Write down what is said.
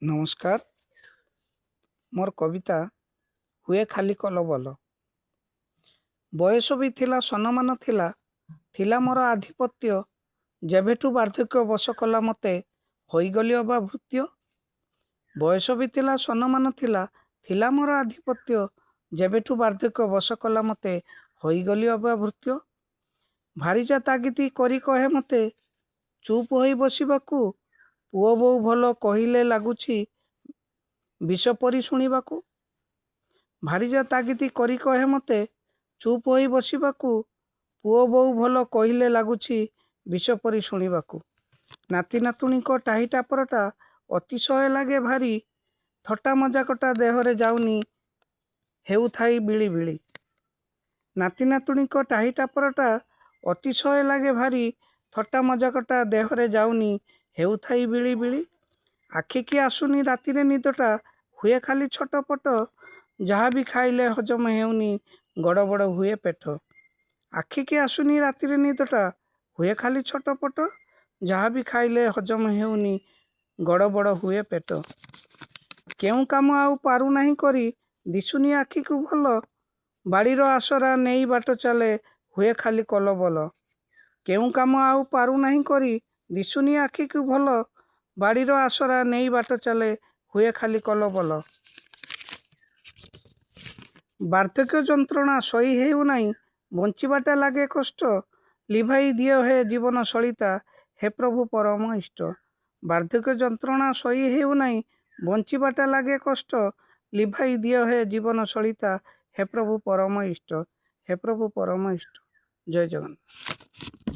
नमस्कार। मोर कविता हुए खाली कलबल। बयस भी थिला सनमान थिला मोर आधिपत्य। जेबेठू बार्धक्य बस कला मते होईगली अबा भृत्य। बयस भी थिला सनमान थिला मोर आधिपत्य। जेबेठू बार्धक्य बस कला मते होईगली अबा भृत्य। भारीजा तागिती करी कहे मते चुप होई बसिबाकू। पुओ बोउ भल कहिले लागुछि विष परी शुणिबाकू। भारीजा तागिती करी कहे मते चुप होई बसिबाकू। पुओ बोउ भल कहिले लागुछि विष परी शुणिबाकू। नाती नातुणीको टाही टापरटा अतिशय लागे भारी। थट्टा मजाकटा देहरे जाउनी हेउथाई बिଳି बिଳି। नाती नातुणीको टाही टापरटा अतिशय लागे भारी। थट्टा मजाकटा देहरे जाउनी हेउथाई बिଳି बिଳି। आखिकी आसुनी रातिरे निदटा हुए खाली छटपट। जहा भी खाइले हजम हेउनी गड़बड़ हुए पेट। आखिकी आसुनी रातिरे निदटा हुए खाली छटपट। जहा भी खाइले हजम हेउनी गड़बड़ हुए पेट। केउ काम आउ पारु नाही करी दिसुनी आखिकु भल। बाड़ीर आसरा नेई बाट चाले हुए खाली कलबल। केउ काम आउ पारु नाही करी दिसुनी आखिकु भल। बाड़ीर आसरा नेई बाट चाले हुए खाली कलबल। बार्धक्य जंत्रणा सही हेउ नाही बंचिबाटा लागे कष्ट। लिभाई दियो हे जीवन सलिता हे प्रभु परम इष्ट। बार्धक्य जंत्रणा सही हेउ नाही बंचिबाटा लागे कष्ट। लिभाई दियो हे जीवन सलिता हे प्रभु परम इष्ट। हे प्रभु परम इष्ट। जय जगन्नाथ।